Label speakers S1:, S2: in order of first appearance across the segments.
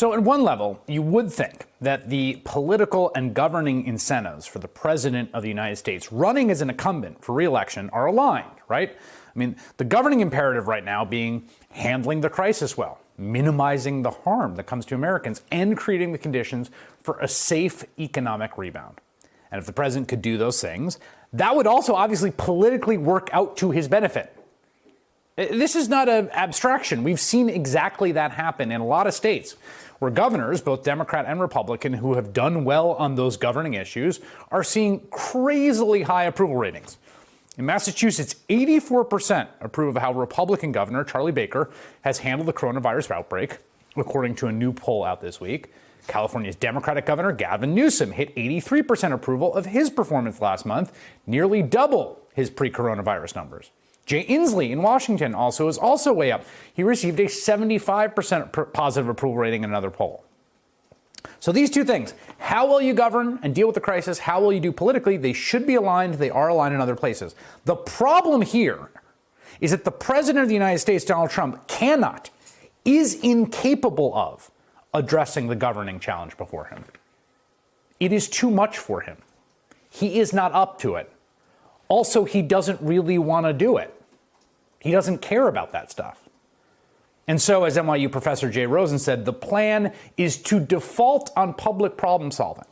S1: So at one level, you would think that the political and governing incentives for the president of the United States running as an incumbent for re-election are aligned, right? I mean, the governing imperative right now being handling the crisis well, minimizing the harm that comes to Americans, and creating the conditions for a safe economic rebound. And if the president could do those things, that would also obviously politically work out to his benefit. This is not an abstraction. We've seen exactly that happen in a lot of states where governors, both Democrat and Republican, who have done well on those governing issues, are seeing crazily high approval ratings. In Massachusetts, 84% approve of how Republican Governor Charlie Baker has handled the coronavirus outbreak, according to a new poll out this week. California's Democratic Governor Gavin Newsom hit 83% approval of his performance last month, nearly double his pre-coronavirus numbers. Jay Inslee in Washington is also way up. He received a 75% positive approval rating in another poll. So these two things, how will you govern and deal with the crisis? How will you do politically? They should be aligned. They are aligned in other places. The problem here is that the president of the United States, Donald Trump, is incapable of addressing the governing challenge before him. It is too much for him. He is not up to it. Also, he doesn't really want to do it. He doesn't care about that stuff. And so, as NYU professor Jay Rosen said, the plan is to default on public problem solving,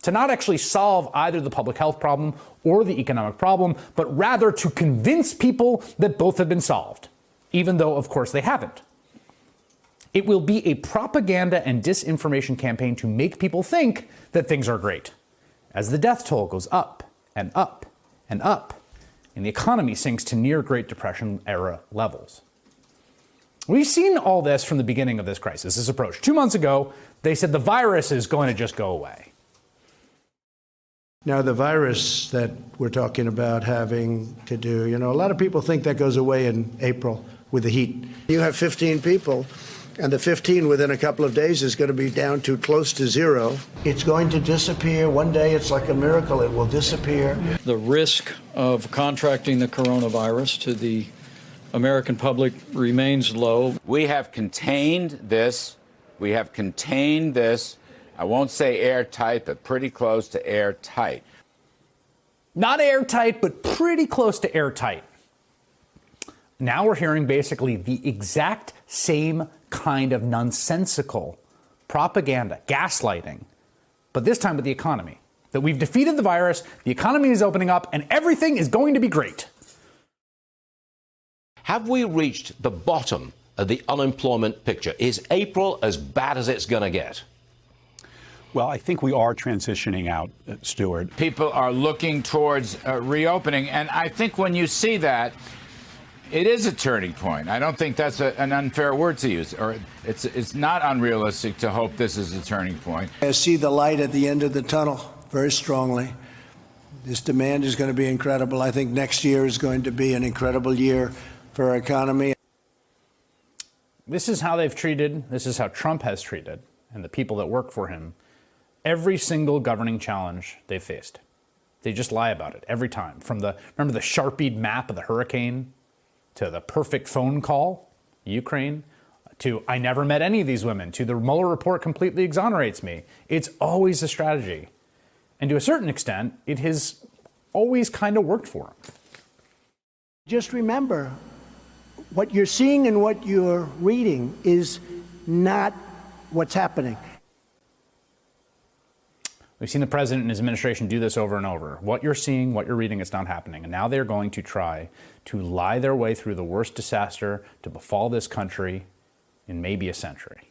S1: to not actually solve either the public health problem or the economic problem, but rather to convince people that both have been solved, even though, of course, they haven't. It will be a propaganda and disinformation campaign to make people think that things are great, as the death toll goes up and up and up, and the economy sinks to near Great Depression era levels. We've seen all this from the beginning of this crisis, this approach. 2 months ago, they said the virus is going to just go away.
S2: Now, the virus that we're talking about having to do, a lot of people think that goes away in April with the heat. You have 15 people, and the 15 within a couple of days is going to be down to close to zero. It's going to disappear. One day, it's like a miracle. It will disappear.
S3: The risk of contracting the coronavirus to the American public remains low.
S4: We have contained this. I won't say airtight, but pretty close to airtight.
S1: Not airtight, but pretty close to airtight. Now we're hearing basically the exact same kind of nonsensical propaganda, gaslighting, but this time with the economy. That we've defeated the virus, the economy is opening up, and everything is going to be great.
S5: Have we reached the bottom of the unemployment picture? Is April as bad as it's going to get?
S6: Well, I think we are transitioning out, Stuart.
S4: People are looking towards reopening, and I think when you see that, it is a turning point. I don't think that's an unfair word to use, or it's not unrealistic to hope this is a turning point.
S2: I see the light at the end of the tunnel very strongly. This demand is going to be incredible. I think next year is going to be an incredible year for our economy.
S1: This is how they've treated, this is how Trump has treated, and the people that work for him, every single governing challenge they've faced. They just lie about it every time. From remember the Sharpied map of the hurricane, to the perfect phone call, Ukraine, to I never met any of these women, to the Mueller report completely exonerates me. It's always a strategy. And to a certain extent, it has always kind of worked for them.
S2: Just remember, what you're seeing and what you're reading is not what's happening.
S1: We've seen the president and his administration do this over and over. What you're seeing, what you're reading, it's not happening. And now they're going to try to lie their way through the worst disaster to befall this country in maybe a century.